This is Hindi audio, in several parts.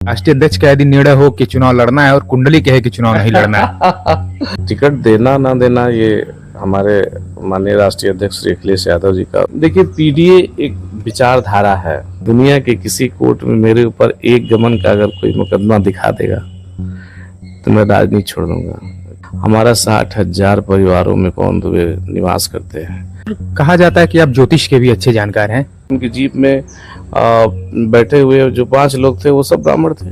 राष्ट्रीय अध्यक्ष का यदि निर्णय हो कि चुनाव लड़ना है और कुंडली कहे कि चुनाव नहीं लड़ना है। टिकट देना ना देना ये हमारे माननीय राष्ट्रीय अध्यक्ष श्री अखिलेश यादव जी का। देखिए, पीडीए एक विचारधारा है। दुनिया के किसी कोर्ट में मेरे ऊपर एक गमन का अगर कोई मुकदमा दिखा देगा तो मैं राजनीति छोड़ दूंगा। हमारा 60,000 परिवारों में पवन दुबे निवास करते हैं। कहा जाता है कि आप ज्योतिष के भी अच्छे जानकार हैं। उनकी जीप में बैठे हुए जो 5 लोग थे वो सब ब्राह्मण थे।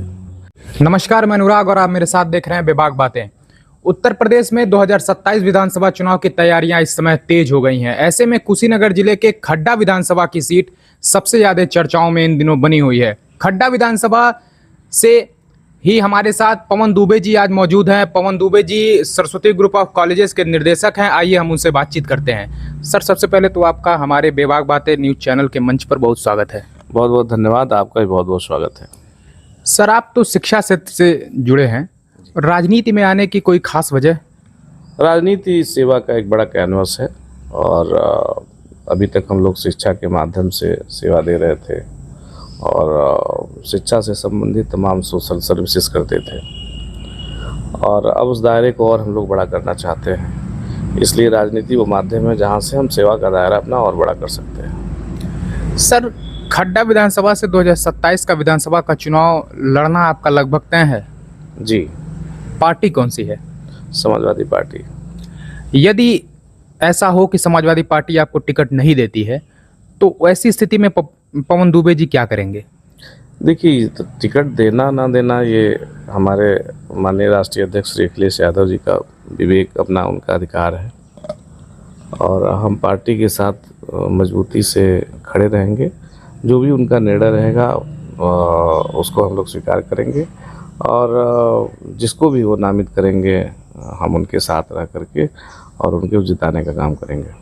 नमस्कार, मैं अनुराग और आप मेरे साथ देख रहे हैं बेबाक बातें। उत्तर प्रदेश में 2027 विधानसभा चुनाव की तैयारियां इस समय तेज हो गई हैं। ऐसे में कुशीनगर जिले के खड्डा विधानसभा की सीट सबसे ज्यादा चर्चाओं में इन दिनों बनी हुई है। खड्डा विधानसभा से ही हमारे साथ पवन दुबे जी आज मौजूद हैं। पवन Dubey ji Saraswati group of colleges के निर्देशक हैं। आइए हम उनसे बातचीत करते हैं। सर, सबसे पहले तो आपका हमारे बेबाक बातें न्यूज चैनल के मंच पर बहुत स्वागत है। बहुत बहुत धन्यवाद, आपका भी बहुत बहुत स्वागत है। सर, आप तो शिक्षा क्षेत्र से जुड़े हैं, राजनीति में आने की कोई खास वजह? राजनीति सेवा का एक बड़ा कैनवस है और अभी तक हम लोग शिक्षा के माध्यम से सेवा दे रहे थे और शिक्षा से संबंधित तमाम सोशल सर्विसेज करते थे और अब उस दायरे को और हम लोग बड़ा करना चाहते हैं। इसलिए राजनीति वो माध्यम है जहाँ से हम सेवा का दायरा अपना और बड़ा कर सकते हैं। सर, खड्डा विधानसभा से 2027 का विधानसभा का चुनाव लड़ना आपका लगभग तय है? जी। पार्टी कौन सी है? समाजवादी पार्टी। यदि ऐसा हो कि समाजवादी पार्टी आपको टिकट नहीं देती है तो ऐसी स्थिति में पवन दुबे जी क्या करेंगे? देखिए, तो टिकट देना ना देना ये हमारे माननीय राष्ट्रीय अध्यक्ष श्री अखिलेश यादव जी का विवेक, अपना उनका अधिकार है और हम पार्टी के साथ मजबूती से खड़े रहेंगे। जो भी उनका निर्णय रहेगा उसको हम लोग स्वीकार करेंगे और जिसको भी वो नामित करेंगे हम उनके साथ रह करके और उनके जिताने का काम करेंगे।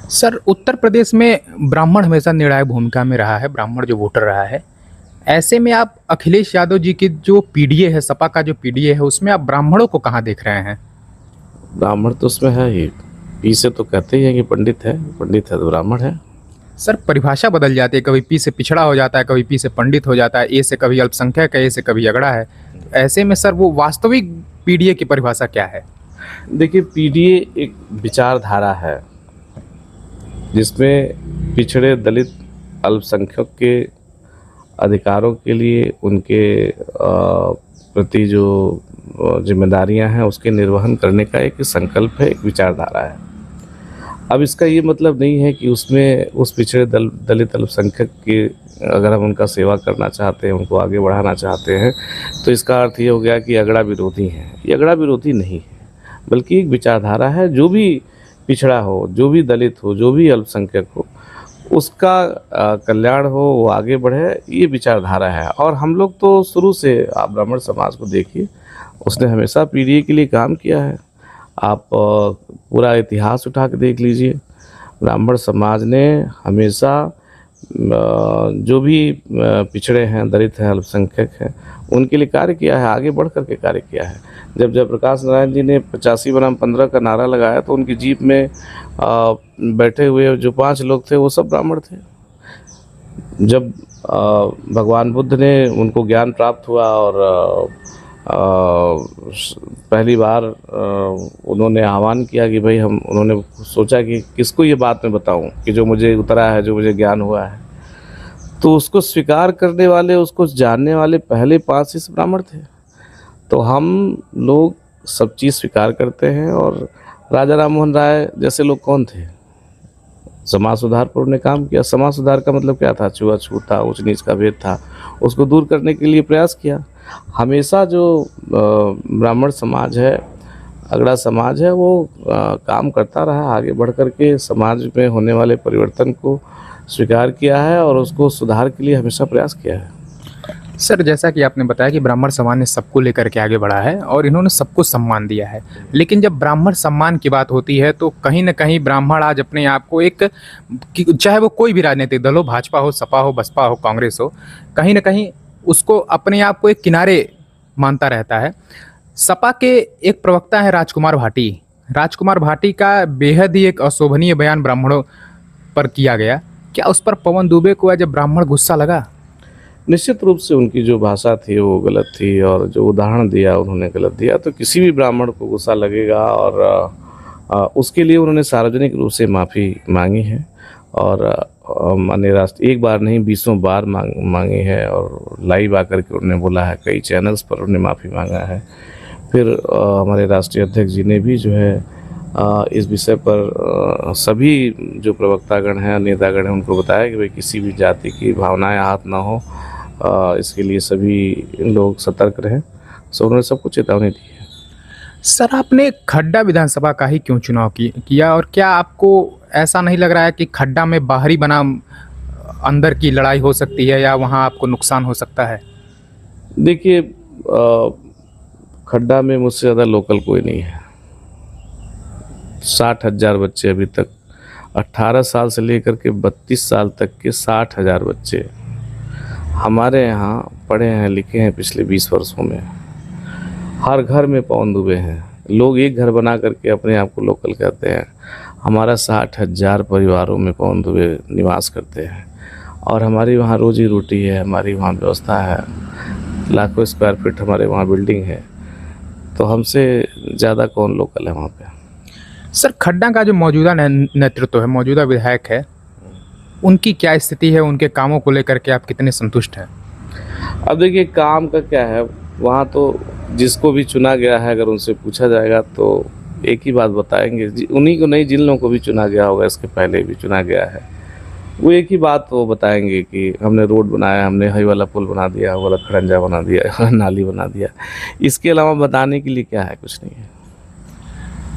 सर, उत्तर प्रदेश में ब्राह्मण हमेशा निर्णायक भूमिका में रहा है, ब्राह्मण जो वोटर रहा है। ऐसे में आप अखिलेश यादव जी की जो पीडीए है, सपा का जो पीडीए है, उसमें आप ब्राह्मणों को कहाँ देख रहे हैं? ब्राह्मण तो उसमें है ही। पी से तो कहते ही हैं कि पंडित है तो ब्राह्मण है। सर, परिभाषा बदल जाती है, कभी पी से पिछड़ा हो जाता है, कभी पी से पंडित हो जाता है, ए से कभी अल्पसंख्यक है, ए से कभी अगड़ा है। ऐसे में सर वो वास्तविक पीडीए की परिभाषा क्या है? देखिए, पीडीए एक विचारधारा है जिसमें पिछड़े, दलित, अल्पसंख्यक के अधिकारों के लिए उनके प्रति जो जिम्मेदारियां हैं उसके निर्वहन करने का एक संकल्प है, एक विचारधारा है। अब इसका ये मतलब नहीं है कि उसमें उस पिछड़े दलित अल्पसंख्यक की अगर हम उनका सेवा करना चाहते हैं, उनको आगे बढ़ाना चाहते हैं तो इसका अर्थ ये हो गया कि अगड़ा विरोधी हैं। ये अगड़ा विरोधी नहीं है, बल्कि एक विचारधारा है। जो भी पिछड़ा हो, जो भी दलित हो, जो भी अल्पसंख्यक हो, उसका कल्याण हो, वो आगे बढ़े, ये विचारधारा है। और हम लोग तो शुरू से, आप ब्राह्मण समाज को देखिए, उसने हमेशा पीडीए के लिए काम किया है। आप पूरा इतिहास उठा के देख लीजिए, ब्राह्मण समाज ने हमेशा जो भी पिछड़े हैं, दलित हैं, अल्पसंख्यक हैं, उनके लिए कार्य किया है, आगे बढ़ करके कार्य किया है। जब जयप्रकाश नारायण जी ने 85 बनाम 15 का नारा लगाया तो उनकी जीप में बैठे हुए जो 5 लोग थे वो सब ब्राह्मण थे। जब भगवान बुद्ध ने उनको ज्ञान प्राप्त हुआ और पहली बार उन्होंने आह्वान किया कि भाई उन्होंने सोचा कि किसको ये बात मैं बताऊं कि जो मुझे उतरा है, जो मुझे ज्ञान हुआ है, तो उसको स्वीकार करने वाले, उसको जानने वाले पहले 5 ही ब्राह्मण थे। तो हम लोग सब चीज़ स्वीकार करते हैं। और राजा राम मोहन राय जैसे लोग कौन थे? समाज सुधार पर उन्होंने काम किया। समाज सुधार का मतलब क्या था? छुआछूत था, ऊंच नीच का भेद था, उसको दूर करने के लिए प्रयास किया। हमेशा जो ब्राह्मण समाज है, अगड़ा समाज है, वो काम करता रहा, आगे बढ़ कर के समाज में होने वाले परिवर्तन को स्वीकार किया है और उसको सुधार के लिए हमेशा प्रयास किया है। सर, जैसा कि आपने बताया कि ब्राह्मण समाज ने सबको लेकर के आगे बढ़ा है और इन्होंने सबको सम्मान दिया है, लेकिन जब ब्राह्मण सम्मान की बात होती है तो कहीं ना कहीं ब्राह्मण आज अपने आप को एक, चाहे वो कोई भी राजनीतिक दल हो, भाजपा हो, सपा हो, बसपा हो, कांग्रेस हो, कहीं ना कहीं उसको अपने आप को एक किनारे मानता रहता है। सपा के एक प्रवक्ता है राजकुमार भाटी। राजकुमार भाटी का बेहद ही एक अशोभनीय बयान ब्राह्मणों पर किया गया। क्या उस पर पवन दुबे को जब ब्राह्मण गुस्सा लगा? निश्चित रूप से उनकी जो भाषा थी वो गलत थी और जो उदाहरण दिया उन्होंने गलत दिया, तो किसी भी ब्राह्मण को गुस्सा लगेगा और उसके लिए उन्होंने सार्वजनिक रूप से माफ़ी मांगी है और माननीय राष्ट्र एक बार नहीं बीसों बार मांगी है और लाइव आकर के उन्होंने बोला है, कई चैनल्स पर उन्होंने माफ़ी मांगा है। फिर हमारे राष्ट्रीय अध्यक्ष जी ने भी जो है इस विषय पर सभी जो प्रवक्तागण हैं, नेतागण हैं, उनको बताया कि भाई किसी भी जाति की भावनाएं आहत ना हो, इसके लिए सभी लोग सतर्क रहें। सो उन्होंने सबको चेतावनी दी है। सर, आपने खड्डा विधानसभा का ही क्यों चुनाव किया और क्या आपको ऐसा नहीं लग रहा है कि खड्डा में बाहरी बनाम अंदर की लड़ाई हो सकती है या वहाँ आपको नुकसान हो सकता है? देखिए, खड्डा में मुझसे ज़्यादा लोकल कोई नहीं है। 60,000 बच्चे अभी तक, 18 साल से लेकर के 32 साल तक के 60,000 बच्चे हमारे यहाँ पढ़े हैं, लिखे हैं पिछले 20 वर्षों में। हर घर में पवन दुबे हैं। लोग एक घर बना करके अपने आप को लोकल कहते हैं। हमारा 60,000 परिवारों में पवन दुबे निवास करते हैं और हमारी वहाँ रोजी रोटी है, हमारी वहाँ व्यवस्था है, लाखों स्क्वायर फीट हमारे वहाँ बिल्डिंग है, तो हमसे ज़्यादा कौन लोकल है वहाँ पे। सर, खड्डा का जो मौजूदा नेतृत्व है, मौजूदा विधायक है, उनकी क्या स्थिति है? उनके कामों को लेकर के आप कितने संतुष्ट हैं? अब देखिए, काम का क्या है, वहाँ तो जिसको भी चुना गया है अगर उनसे पूछा जाएगा तो एक ही बात बताएंगे, उन्हीं को नहीं, जिन लोगों को भी चुना गया होगा, इसके पहले भी चुना गया है, वो एक ही बात वो बताएंगे कि हमने रोड बनाया, हमने हई वाला पुल बना दिया, वाला खड़ंजा बना दिया, नाली बना दिया। इसके अलावा बताने के लिए क्या है? कुछ नहीं है।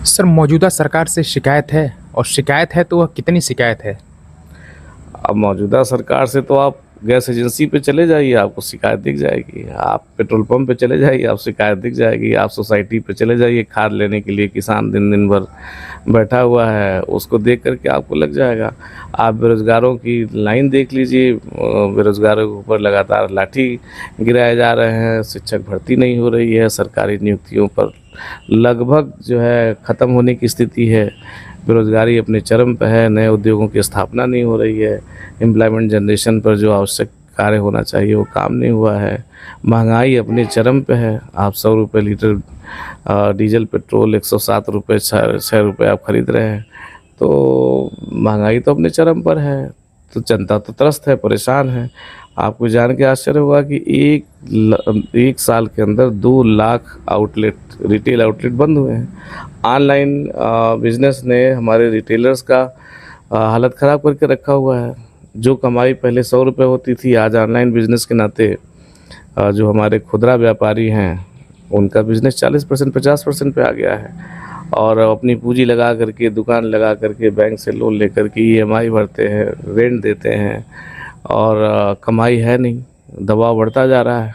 सर, मौजूदा सरकार से शिकायत है और शिकायत है तो वह कितनी शिकायत है? अब मौजूदा सरकार से तो आप गैस एजेंसी पे चले जाइए, आपको शिकायत दिख जाएगी। आप पेट्रोल पंप पे चले जाइए, आप शिकायत दिख जाएगी। आप सोसाइटी पे चले जाइए, खाद लेने के लिए किसान दिन भर बैठा हुआ है, उसको देख करके आपको लग जाएगा। आप बेरोज़गारों की लाइन देख लीजिए, बेरोज़गारों के ऊपर लगातार लाठी गिराए जा रहे हैं, शिक्षक भर्ती नहीं हो रही है, सरकारी नियुक्तियों पर लगभग जो है ख़त्म होने की स्थिति है, बेरोज़गारी अपने चरम पर है, नए उद्योगों की स्थापना नहीं हो रही है, एम्प्लॉयमेंट जनरेशन पर जो आवश्यक कार्य होना चाहिए वो काम नहीं हुआ है, महंगाई अपने चरम पे है। आप 100 रुपये लीटर डीजल पेट्रोल 107 रुपये 6 रुपये आप ख़रीद रहे हैं, तो महंगाई तो अपने चरम पर है। तो जनता तो त्रस्त है, परेशान है। आपको जान के आश्चर्य होगा कि एक साल के अंदर 2 लाख आउटलेट, रिटेल आउटलेट बंद हुए हैं। ऑनलाइन बिजनेस ने हमारे रिटेलर्स का हालत ख़राब करके रखा हुआ है। जो कमाई पहले 100 रुपये होती थी, आज ऑनलाइन बिजनेस के नाते जो हमारे खुदरा व्यापारी हैं उनका बिजनेस 40% 50% पे आ गया है और अपनी पूंजी लगा करके, दुकान लगा करके, बैंक से लोन लेकर के EMI भरते हैं, रेंट देते हैं और कमाई है नहीं, दबाव बढ़ता जा रहा है।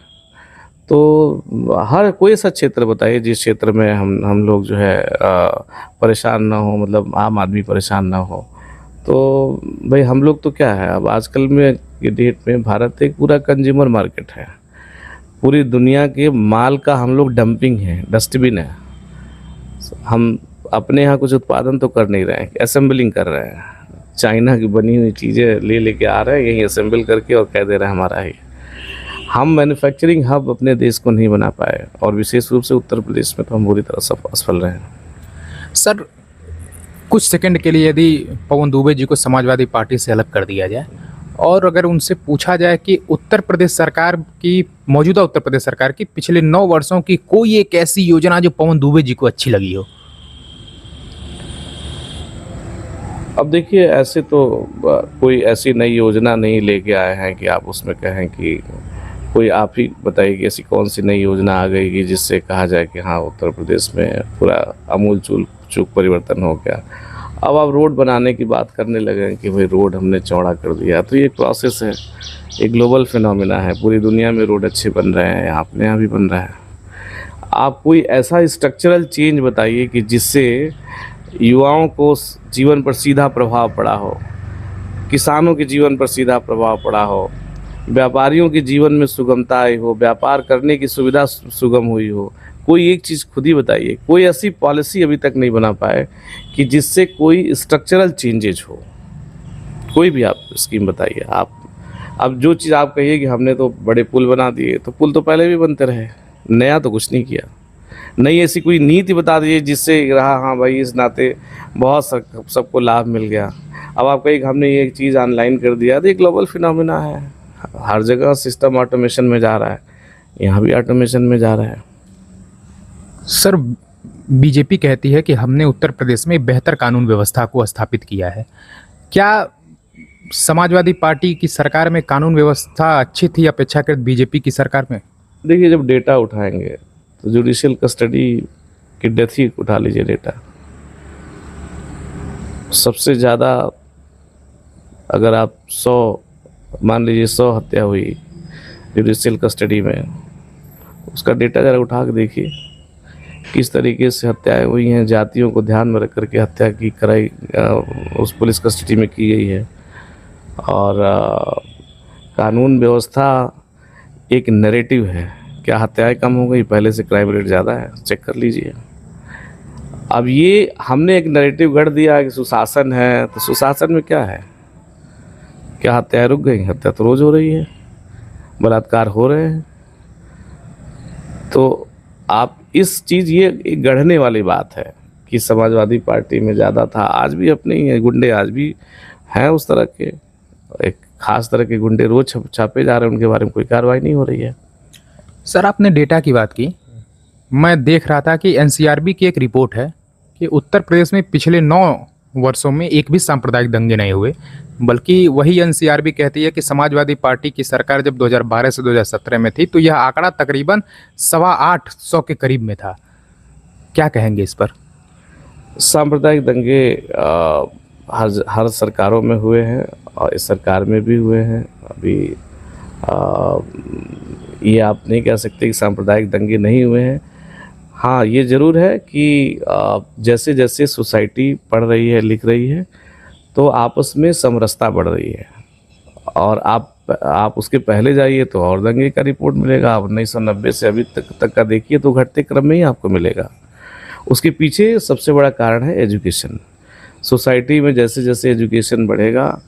तो हर कोई ऐसा क्षेत्र बताइए जिस क्षेत्र में हम लोग जो है परेशान ना हो, मतलब आम आदमी परेशान ना हो। तो भाई हम लोग तो क्या है, अब आजकल में के डेट में भारत एक पूरा कंज्यूमर मार्केट है। पूरी दुनिया के माल का हम लोग डंपिंग है, डस्टबिन है। हम अपने यहाँ कुछ उत्पादन तो कर नहीं रहे हैं, असेंबलिंग कर रहे हैं। चाइना की बनी हुई चीज़ें लेके आ रहे हैं, यहीं असेंबल करके और कह दे रहे हैं हमारा ही। हम मैन्युफैक्चरिंग हब अपने देश को नहीं बना पाए और विशेष रूप से उत्तर प्रदेश में तो हम बुरी तरह असफल रहे हैं। सर, कुछ सेकंड के लिए यदि पवन दुबे जी को समाजवादी पार्टी से अलग कर दिया जाए और अगर उनसे पूछा जाए कि उत्तर प्रदेश सरकार की, मौजूदा उत्तर प्रदेश सरकार की पिछले 9 वर्षों की कोई एक ऐसी योजना जो पवन दुबे जी को अच्छी लगी हो? अब देखिए, ऐसे तो कोई ऐसी नई योजना नहीं लेके आए हैं कि आप उसमें कहें कि कोई आप ही बताइए कि ऐसी कौन सी नई योजना आ गई कि जिससे कहा जाए कि हाँ उत्तर प्रदेश में पूरा आमूल चूक परिवर्तन हो गया। अब आप रोड बनाने की बात करने लगे कि भाई रोड हमने चौड़ा कर दिया, तो ये एक प्रोसेस है, एक ग्लोबल फिनोमिना है। पूरी दुनिया में रोड अच्छे बन रहे हैं, अपने यहाँ भी बन रहा है। आप कोई ऐसा स्ट्रक्चरल चेंज बताइए कि जिससे युवाओं को जीवन पर सीधा प्रभाव पड़ा हो, किसानों के जीवन पर सीधा प्रभाव पड़ा हो, व्यापारियों के जीवन में सुगमता आई हो, व्यापार करने की सुविधा सुगम हुई हो। कोई एक चीज़ खुद ही बताइए। कोई ऐसी पॉलिसी अभी तक नहीं बना पाए कि जिससे कोई स्ट्रक्चरल चेंजेज हो। कोई भी आप स्कीम बताइए। आप अब जो चीज़ आप कहिए कि हमने तो बड़े पुल बना दिए, तो पुल तो पहले भी बनते रहे, नया तो कुछ नहीं किया। नई ऐसी कोई नीति बता दीजिए जिससे रहा हाँ भाई इस नाते बहुत सबको लाभ मिल गया। अब आप कहिए कि हमने ये चीज़ ऑनलाइन कर दिया, तो ये ग्लोबल फिनोमिना है, हर जगह सिस्टम ऑटोमेशन में जा रहा है, यहाँ भी ऑटोमेशन में जा रहा है। सर, बीजेपी कहती है कि हमने उत्तर प्रदेश में बेहतर कानून व्यवस्था को स्थापित किया है। क्या समाजवादी पार्टी की सरकार में कानून व्यवस्था अच्छी थी अपेक्षाकृत बीजेपी की सरकार में? देखिए, जब डेटा उठाएंगे तो जुडिशियल कस्टडी की डेथ ही उठा लीजिए डेटा। सबसे ज़्यादा अगर आप 100 मान लीजिए 100 हत्या हुई जुडिशियल कस्टडी में, उसका डेटा ज़रा उठा के देखिए किस तरीके से हत्याएं हुई हैं, जातियों को ध्यान में रख करके हत्या की कराई उस पुलिस कस्टडी में की गई है। और कानून व्यवस्था एक नैरेटिव है, क्या हत्याएं कम हो गई, पहले से क्राइम रेट ज़्यादा है, चेक कर लीजिए। अब ये हमने एक नैरेटिव गढ़ दिया कि सुशासन है, तो सुशासन में क्या है? क्या हत्याएं रुक गई? हत्या तो रोज़ हो रही है, बलात्कार हो रहे हैं। तो आप इस चीज़ ये एक गढ़ने वाली बात है कि समाजवादी पार्टी में ज़्यादा था, आज भी अपने ही हैं गुंडे, आज भी हैं उस तरह के, एक ख़ास तरह के गुंडे रोज़ छापे जा रहे हैं, उनके बारे में कोई कार्रवाई नहीं हो रही है। सर, आपने डेटा की बात की, मैं देख रहा था कि एनसीआरबी की एक रिपोर्ट है कि उत्तर प्रदेश में पिछले 9 वर्षों में एक भी सांप्रदायिक दंगे नहीं हुए, बल्कि वही एनसीआरबी कहती है कि समाजवादी पार्टी की सरकार जब 2012 से 2017 में थी तो यह आंकड़ा तकरीबन 825 के करीब में था। क्या कहेंगे इस पर? सांप्रदायिक दंगे हर सरकारों में हुए हैं और इस सरकार में भी हुए हैं। अभी ये आप नहीं कह सकते कि सांप्रदायिक दंगे नहीं हुए हैं। हाँ, ये ज़रूर है कि जैसे जैसे सोसाइटी पढ़ रही है, लिख रही है, तो आपस में समरसता बढ़ रही है। और आप उसके पहले जाइए तो और दंगे का रिपोर्ट मिलेगा। आप 1990 से अभी तक का देखिए तो घटते क्रम में ही आपको मिलेगा। उसके पीछे सबसे बड़ा कारण है एजुकेशन। सोसाइटी में जैसे जैसे एजुकेशन बढ़ेगा,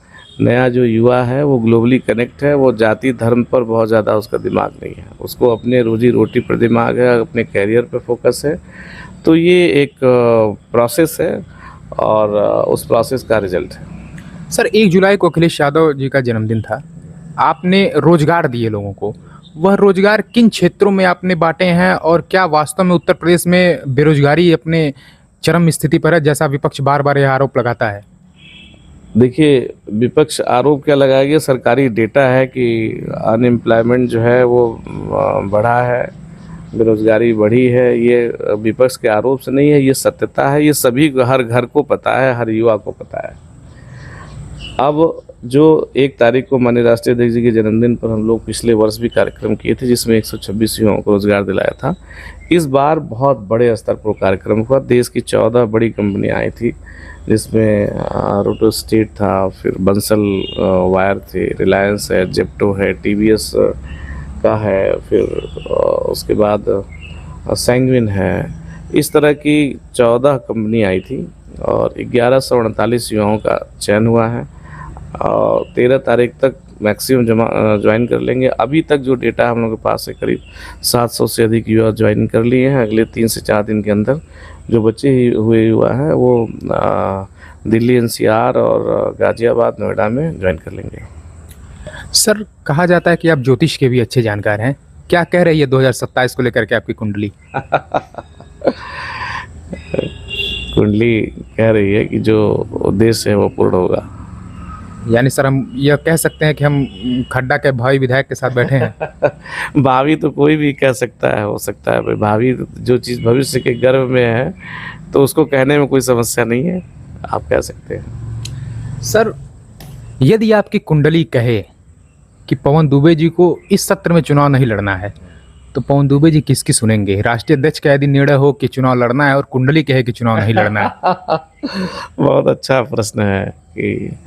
नया जो युवा है वो ग्लोबली कनेक्ट है, वो जाति धर्म पर बहुत ज़्यादा उसका दिमाग नहीं है, उसको अपने रोजी रोटी पर दिमाग है, अपने कैरियर पर फोकस है। तो ये एक प्रोसेस है और उस प्रोसेस का रिजल्ट है। सर, 1 जुलाई को अखिलेश यादव जी का जन्मदिन था। आपने रोजगार दिए लोगों को, वह रोजगार किन क्षेत्रों में आपने बांटे हैं और क्या वास्तव में उत्तर प्रदेश में बेरोजगारी अपने चरम स्थिति पर है, जैसा विपक्ष बार बार यह आरोप लगाता है? देखिए, विपक्ष आरोप क्या लगाएगा? सरकारी डेटा है कि अनएम्प्लॉयमेंट जो है वो बढ़ा है, बेरोजगारी बढ़ी है। ये विपक्ष के आरोप से नहीं है, ये सत्यता है, ये सभी हर घर को पता है, हर युवा को पता है। अब जो 1 तारीख को माननीय राष्ट्रीय अध्यक्ष जी के जन्मदिन पर हम लोग पिछले वर्ष भी कार्यक्रम किए थे जिसमें 126 युवाओं को रोजगार दिलाया था। इस बार बहुत बड़े स्तर पर कार्यक्रम हुआ। देश की 14 बड़ी कंपनियां आई थी जिसमें रोटो स्टेट था, फिर बंसल वायर थे, रिलायंस है, जेप्टो है, टीवीएस का है, फिर उसके बाद सैंगविन है। इस तरह की 14 कंपनी आई थी और 1148 युवाओं का चयन हुआ है और 13 तारीख तक मैक्सिमम ज्वाइन कर लेंगे। अभी तक जो डेटा हम लोग के पास है करीब 700 से अधिक युवा ज्वाइन कर लिए हैं। अगले 3 से 4 दिन के अंदर जो बचे हुए युवा हैं वो दिल्ली, एनसीआर और गाजियाबाद, नोएडा में ज्वाइन कर लेंगे। सर, कहा जाता है कि आप ज्योतिष के भी अच्छे जानकार हैं। क्या कह रही है 2027 को लेकर के आपकी कुंडली? कुंडली कह रही है कि जो उद्देश्य है वो पूर्ण होगा। यानी सर, हम यह कह सकते हैं कि हम खड्डा के भावी विधायक के साथ बैठे हैं? भावी तो कोई भी कह सकता है, हो सकता है। भावी जो चीज़ भविष्य के गर्भ में है तो उसको कहने में कोई समस्या नहीं है, आप कह सकते हैं। सर, यदि आपकी कुंडली कहे कि पवन दुबे जी को इस सत्र में चुनाव नहीं लड़ना है, तो पवन दुबे जी किसकी सुनेंगे? राष्ट्रीय अध्यक्ष का यदि निर्णय हो कि चुनाव लड़ना है और कुंडली कहे कि चुनाव नहीं लड़ना है? बहुत अच्छा प्रश्न है कि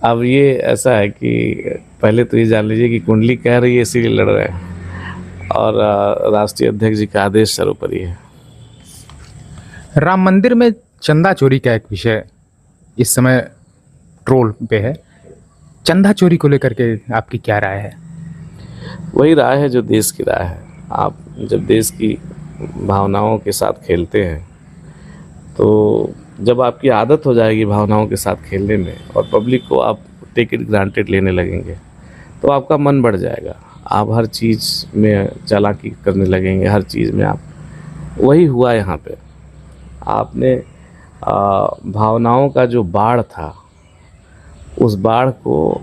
अब ये ऐसा है कि पहले तो ये जान लीजिए कि कुंडली कह रही है इसीलिए लड़ रहे हैं और राष्ट्रीय अध्यक्ष जी का आदेश सर्वोपरि है। राम मंदिर में चंदा चोरी का एक विषय इस समय ट्रोल पे है। चंदा चोरी को लेकर के आपकी क्या राय है? वही राय है जो देश की राय है। आप जब देश की भावनाओं के साथ खेलते हैं तो जब आपकी आदत हो जाएगी भावनाओं के साथ खेलने में और पब्लिक को आप टेक इट ग्रांटेड लेने लगेंगे तो आपका मन बढ़ जाएगा। आप हर चीज़ में चालाकी करने लगेंगे, हर चीज़ में आप, वही हुआ यहाँ पे। आपने भावनाओं का जो बाढ़ था उस बाढ़ को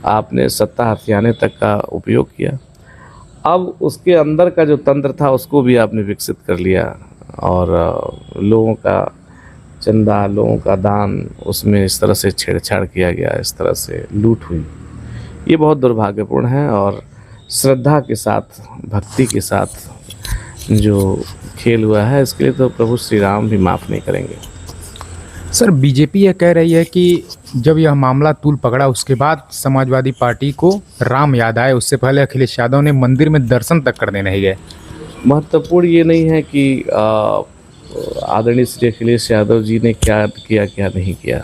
आपने सत्ता हथियाने तक का उपयोग किया। अब उसके अंदर का जो तंत्र था उसको भी आपने विकसित कर लिया और लोगों का चंदा, लोगों का दान, उसमें इस तरह से छेड़छाड़ किया गया, इस तरह से लूट हुई। ये बहुत दुर्भाग्यपूर्ण है और श्रद्धा के साथ, भक्ति के साथ जो खेल हुआ है इसके लिए तो प्रभु श्री राम भी माफ़ नहीं करेंगे। सर, बीजेपी ये कह रही है कि जब यह मामला तूल पकड़ा उसके बाद समाजवादी पार्टी को राम याद आए, उससे पहले अखिलेश यादव ने मंदिर में दर्शन तक करने नहीं गए। महत्वपूर्ण ये नहीं है कि आदरणीय श्री अखिलेश यादव जी ने क्या किया क्या नहीं किया।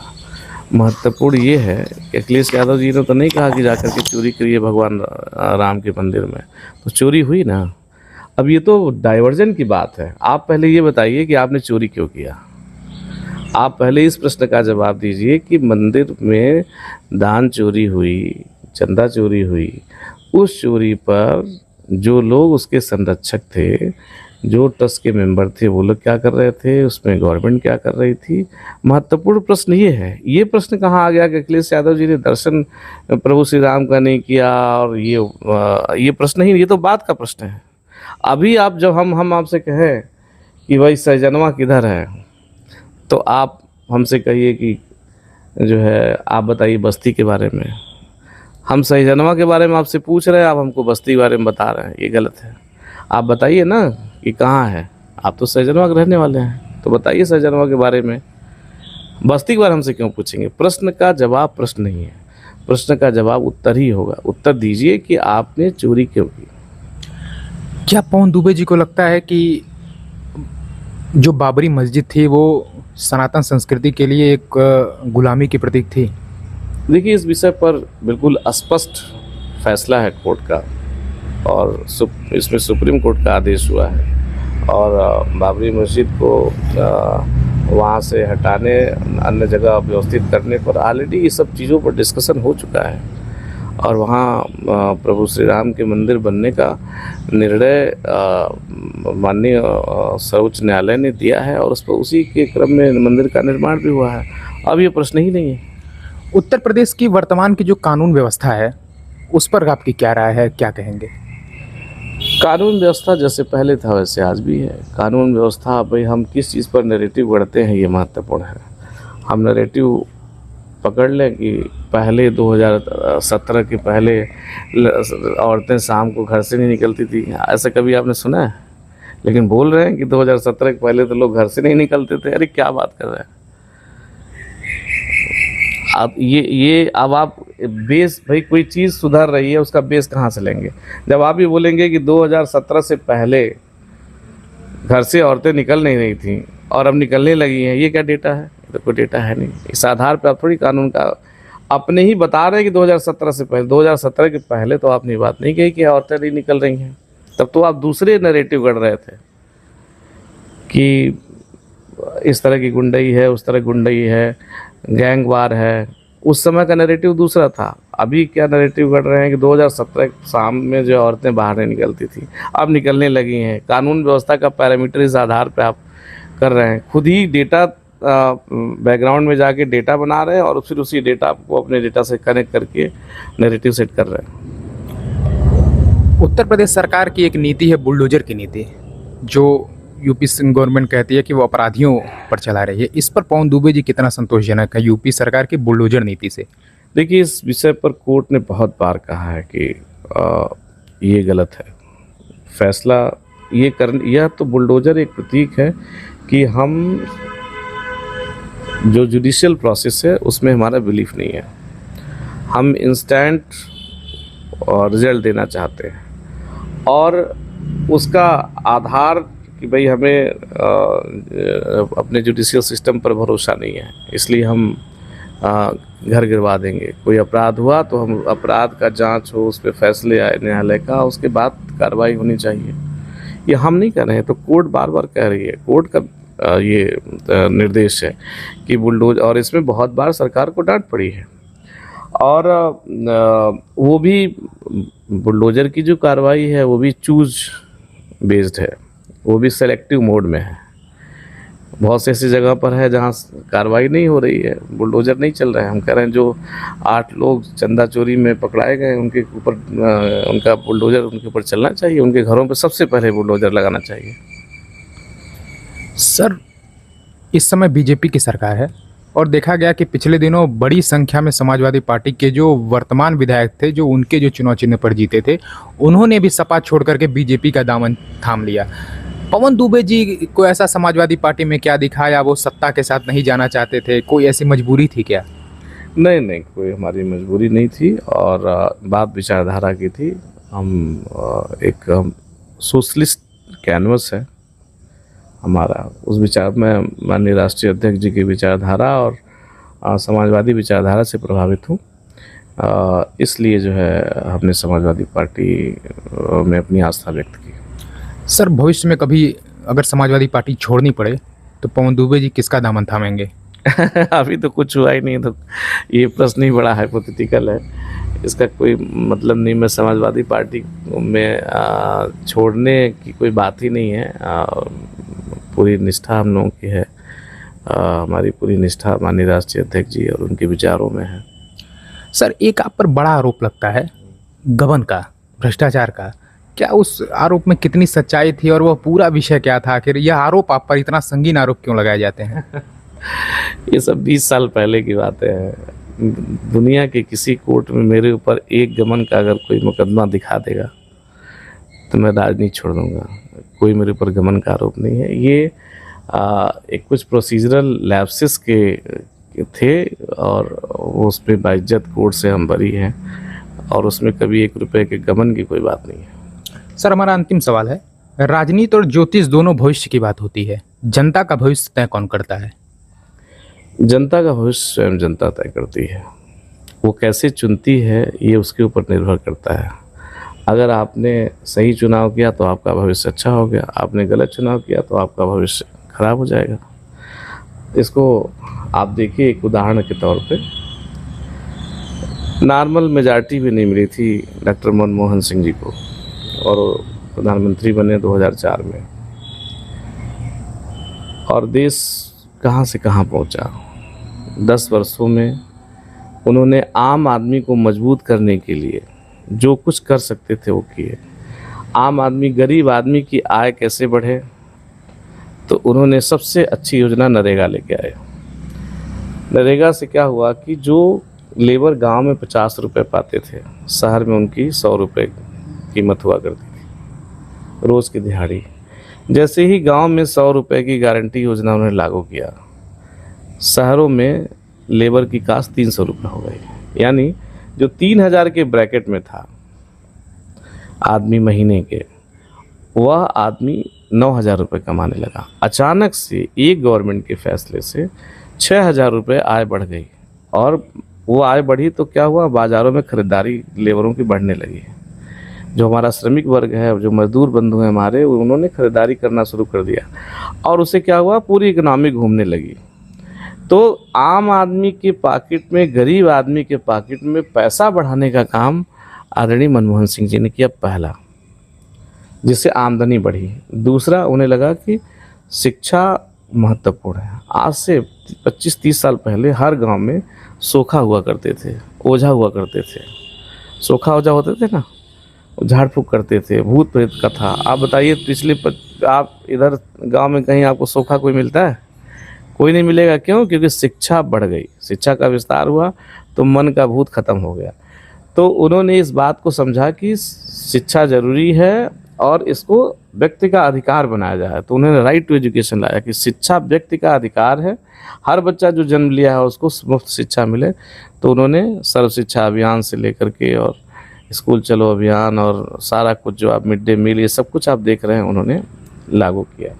महत्वपूर्ण ये है कि अखिलेश यादव जी ने तो नहीं कहा कि जाकर के चोरी करिए भगवान राम के मंदिर में, तो चोरी हुई ना। अब ये तो डाइवर्जन की बात है। आप पहले ये बताइए कि आपने चोरी क्यों किया। आप पहले इस प्रश्न का जवाब दीजिए कि मंदिर में दान चोरी हुई, चंदा चोरी हुई, उस चोरी पर जो लोग उसके संरक्षक थे, जो ट्रस्ट के मेंबर थे, वो लोग क्या कर रहे थे, उसमें गवर्नमेंट क्या कर रही थी। महत्वपूर्ण प्रश्न ये है। ये प्रश्न कहाँ आ गया कि अखिलेश यादव जी ने दर्शन प्रभु श्री राम का नहीं किया, और ये प्रश्न ही, ये तो बात का प्रश्न है। अभी आप जब हम आपसे कहें कि भाई सहजनवा किधर है, तो आप हमसे कहिए कि जो है आप बताइए बस्ती के बारे में। हम सहजनवा के बारे में आपसे पूछ रहे हैं, आप हमको बस्ती के बारे में बता रहे हैं, ये गलत है। आप बताइए ना कि कहाँ है। आप तो सहजनवा के रहने वाले हैं, तो बताइए सहजनवा के बारे में। बस्ती के बारे में हमसे क्यों पूछेंगे? प्रश्न का जवाब प्रश्न नहीं है, प्रश्न का जवाब उत्तर ही होगा। उत्तर दीजिए कि आपने चोरी क्यों की। क्या पवन दुबे जी को लगता है कि जो बाबरी मस्जिद थी वो सनातन संस्कृति के लिए एक गुलामी की प्रतीक थी? देखिए, इस विषय पर बिल्कुल स्पष्ट फैसला है कोर्ट का, और इसमें सुप्रीम कोर्ट का आदेश हुआ है, और बाबरी मस्जिद को वहाँ से हटाने, अन्य जगह व्यवस्थित करने पर ऑलरेडी ये सब चीज़ों पर डिस्कशन हो चुका है, और वहाँ प्रभु श्री राम के मंदिर बनने का निर्णय माननीय सर्वोच्च न्यायालय ने दिया है, और उस पर उसी के क्रम में मंदिर का निर्माण भी हुआ है। अब ये प्रश्न ही नहीं है। उत्तर प्रदेश की वर्तमान की जो कानून व्यवस्था है उस पर आपकी क्या राय है, क्या कहेंगे? कानून व्यवस्था जैसे पहले था वैसे आज भी है। कानून व्यवस्था, भाई हम किस चीज़ पर नैरेटिव गढ़ते हैं ये महत्वपूर्ण है। हम नैरेटिव पकड़ लें कि पहले 2017 के पहले औरतें शाम को घर से नहीं निकलती थी, ऐसा कभी आपने सुना है? लेकिन बोल रहे हैं कि 2017 के पहले तो लोग घर से नहीं निकलते थे। अरे क्या बात कर रहे हैं आप? ये अब आप बेस, भाई कोई चीज़ सुधर रही है उसका बेस कहाँ से लेंगे? जब आप ये बोलेंगे कि 2017 से पहले घर से औरतें निकल नहीं रही थी और अब निकलने लगी हैं, ये क्या डेटा है? तो कोई डेटा है नहीं। इस आधार पर आप थोड़ी कानून का, अपने ही बता रहे हैं कि 2017 से पहले, 2017 के पहले तो आपने बात नहीं कही कि औरतें नहीं निकल रही हैं। तब तो आप दूसरे नैरेटिव गढ़ रहे थे कि इस तरह की गुंडई है, उस तरह गुंडई है, गैंग वार है। उस समय का नैरेटिव दूसरा था। अभी क्या नैरेटिव गढ़ रहे हैं कि 2017 शाम में जो औरतें बाहर नहीं निकलती थी अब निकलने लगी हैं। कानून व्यवस्था का पैरामीटर इस आधार पर आप कर रहे हैं। खुद ही डेटा बैकग्राउंड में जाके डेटा बना रहे हैं और फिर उसी डेटा को अपने डेटा से कनेक्ट करके नैरेटिव सेट कर रहे हैं। उत्तर प्रदेश सरकार की एक नीति है बुलडोजर की नीति, जो यूपी गवर्नमेंट कहती है कि वो अपराधियों पर चला रही है। इस पर पवन दुबे जी कितना संतोषजनक है यूपी सरकार की बुलडोजर नीति से? देखिए, इस विषय पर कोर्ट ने बहुत बार कहा है कि ये गलत है। फैसला ये यह तो बुलडोजर एक प्रतीक है कि हम जो जुडिशियल प्रोसेस है उसमें हमारा बिलीफ नहीं है। हम इंस्टेंट रिजल्ट देना चाहते हैं, और उसका आधार कि भाई हमें अपने जुडिशियल सिस्टम पर भरोसा नहीं है, इसलिए हम घर गिरवा देंगे। कोई अपराध हुआ तो हम अपराध का जांच हो, उस पर फैसले आए न्यायालय का, उसके बाद कार्रवाई होनी चाहिए। ये हम नहीं कर रहे हैं, तो कोर्ट बार बार कह रही है, कोर्ट का ये निर्देश है कि बुलडोज, और इसमें बहुत बार सरकार को डांट पड़ी है। और वो भी बुलडोजर की जो कार्रवाई है वो भी चूज बेस्ड है, वो भी सेलेक्टिव मोड में है। बहुत सी ऐसी जगह पर है जहाँ कार्रवाई नहीं हो रही है, बुलडोजर नहीं चल रहे हैं। हम कह रहे हैं जो 8 लोग चंदा चोरी में पकड़ाए गए उनके ऊपर उनका बुलडोजर उनके ऊपर चलना चाहिए, उनके घरों पर सबसे पहले बुलडोजर लगाना चाहिए। सर, इस समय बीजेपी की सरकार है और देखा गया कि पिछले दिनों बड़ी संख्या में समाजवादी पार्टी के जो वर्तमान विधायक थे, जो उनके जो चुनाव चिन्ह पर जीते थे, उन्होंने भी सपा छोड़ करके बीजेपी का दामन थाम लिया। पवन दुबे जी को ऐसा समाजवादी पार्टी में क्या दिखाया? वो सत्ता के साथ नहीं जाना चाहते थे? कोई ऐसी मजबूरी थी क्या? नहीं, कोई हमारी मजबूरी नहीं थी, और बात विचारधारा की थी। हम एक सोशलिस्ट कैनवस है हमारा, उस विचार में माननीय राष्ट्रीय अध्यक्ष जी की विचारधारा और समाजवादी विचारधारा से प्रभावित हूँ। इसलिए जो है हमने समाजवादी पार्टी में अपनी आस्था व्यक्त की। सर, भविष्य में कभी अगर समाजवादी पार्टी छोड़नी पड़े तो पवन दुबे जी किसका दामन थामेंगे? अभी तो कुछ हुआ ही नहीं, तो ये प्रश्न ही बड़ा हाइपोथेटिकल है, इसका कोई मतलब नहीं। मैं समाजवादी पार्टी में छोड़ने की कोई बात ही नहीं है। पूरी निष्ठा हम लोगों की है, हमारी पूरी निष्ठा माननीय राष्ट्रीय अध्यक्ष जी और उनके विचारों में है। सर, एक आप पर बड़ा आरोप लगता है गबन का, भ्रष्टाचार का। क्या उस आरोप में कितनी सच्चाई थी और वह पूरा विषय क्या था? आखिर यह आरोप आप पर, इतना संगीन आरोप क्यों लगाए जाते हैं? ये सब 20 साल पहले की बातें हैं। दुनिया के किसी कोर्ट में मेरे ऊपर एक गमन का अगर कोई मुकदमा दिखा देगा तो मैं राजनीति छोड़ दूंगा। कोई मेरे ऊपर गमन का आरोप नहीं है। ये एक कुछ प्रोसीजरल लैप्सेस के थे, और उस पर बाइज्जत कोर्ट से हम बरी हैं, और उसमें कभी 1 रुपये के गमन की कोई बात नहीं है। सर, हमारा अंतिम सवाल है, राजनीति और ज्योतिष दोनों भविष्य की बात होती है, जनता का भविष्य तय कौन करता है? जनता का भविष्य स्वयं जनता तय करती है। वो कैसे चुनती है ये उसके ऊपर निर्भर करता है। अगर आपने सही चुनाव किया तो आपका भविष्य अच्छा हो गया, आपने गलत चुनाव किया तो आपका भविष्य खराब हो जाएगा। इसको आप देखिए, एक उदाहरण के तौर पे नॉर्मल मेजॉरिटी भी नहीं मिली थी डॉक्टर मनमोहन सिंह जी को, और प्रधानमंत्री बने 2004 में, और देश कहाँ से कहाँ पहुँचा। 10 वर्षों में उन्होंने आम आदमी को मजबूत करने के लिए जो कुछ कर सकते थे वो किए। आम आदमी, गरीब आदमी की आय कैसे बढ़े, तो उन्होंने सबसे अच्छी योजना नरेगा लेके आए। नरेगा से क्या हुआ कि जो लेबर गांव में 50 रुपये पाते थे, शहर में उनकी 100 रुपये कीमत हुआ करती थी रोज़ की दिहाड़ी। जैसे ही गांव में 100 रुपये की गारंटी योजना उन्होंने लागू किया, शहरों में लेबर की कास्ट 300 रुपये हो गई। यानी जो 3000 के ब्रैकेट में था आदमी महीने के, वह आदमी 9000 रुपये कमाने लगा। अचानक से एक गवर्नमेंट के फैसले से 6000 रुपये आय बढ़ गई, और वो आय बढ़ी तो क्या हुआ, बाज़ारों में ख़रीदारी लेबरों की बढ़ने लगी। जो हमारा श्रमिक वर्ग है, जो मजदूर बंधु हैं हमारे, उन्होंने ख़रीदारी करना शुरू कर दिया, और उससे क्या हुआ, पूरी इकनॉमी घूमने लगी। तो आम आदमी के पॉकेट में, गरीब आदमी के पॉकेट में पैसा बढ़ाने का काम आदरणीय मनमोहन सिंह जी ने किया, पहला, जिससे आमदनी बढ़ी। दूसरा, उन्हें लगा कि शिक्षा महत्वपूर्ण है। आज से 25-30 साल पहले हर गांव में सोखा हुआ करते थे, ओझा हुआ करते थे। सोखा ओझा होते थे ना, झाड़ फूक करते थे, भूत प्रेत कथा। आप बताइए, आप इधर गांव में कहीं आपको सोखा कोई मिलता है? कोई नहीं मिलेगा। क्यों? क्योंकि शिक्षा बढ़ गई, शिक्षा का विस्तार हुआ तो मन का भूत खत्म हो गया। तो उन्होंने इस बात को समझा कि शिक्षा जरूरी है और इसको व्यक्ति का अधिकार बनाया जाए। तो उन्होंने राइट टू एजुकेशन लाया कि शिक्षा व्यक्ति का अधिकार है, हर बच्चा जो जन्म लिया है उसको मुफ्त शिक्षा मिले। तो उन्होंने सर्व शिक्षा अभियान से लेकर के और स्कूल चलो अभियान और सारा कुछ जो आप मिड डे मील, ये सब कुछ आप देख रहे हैं, उन्होंने लागू किया।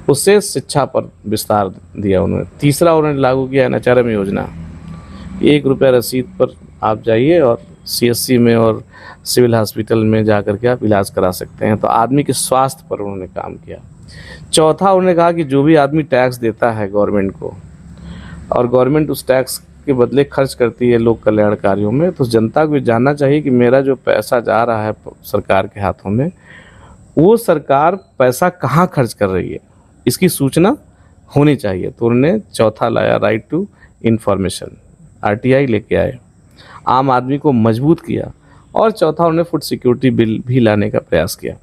उससे शिक्षा पर विस्तार दिया उन्होंने। तीसरा, उन्होंने लागू किया NHRM योजना, 1 रुपया रसीद पर आप जाइए और CSC में और सिविल हॉस्पिटल में जा कर के आप इलाज करा सकते हैं। तो आदमी के स्वास्थ्य पर उन्होंने काम किया। चौथा, उन्होंने कहा कि जो भी आदमी टैक्स देता है गवर्नमेंट को और गवर्नमेंट उस टैक्स के बदले खर्च करती है लोक कल्याण कार्यों में, तो जनता को जानना चाहिए कि मेरा जो पैसा जा रहा है सरकार के हाथों में, वो सरकार पैसा कहाँ खर्च कर रही है, इसकी सूचना होनी चाहिए। तो उन्होंने चौथा लाया, राइट टू इन्फॉर्मेशन, RTI लेके आए, आम आदमी को मजबूत किया। और चौथा, उन्होंने फूड सिक्योरिटी बिल भी लाने का प्रयास किया।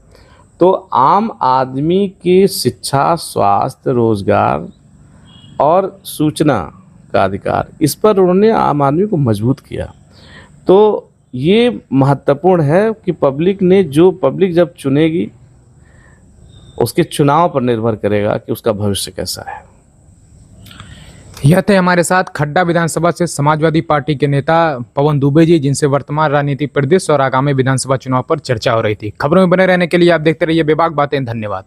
तो आम आदमी की शिक्षा, स्वास्थ्य, रोजगार और सूचना का अधिकार, इस पर उन्होंने आम आदमी को मजबूत किया। तो ये महत्वपूर्ण है कि पब्लिक जब चुनेगी, उसके चुनाव पर निर्भर करेगा कि उसका भविष्य कैसा है। यह थे हमारे साथ खड्डा विधानसभा से समाजवादी पार्टी के नेता पवन दुबे जी, जिनसे वर्तमान राजनीतिक परिदृश्य और आगामी विधानसभा चुनाव पर चर्चा हो रही थी। खबरों में बने रहने के लिए आप देखते रहिए बेबाक बातें। धन्यवाद।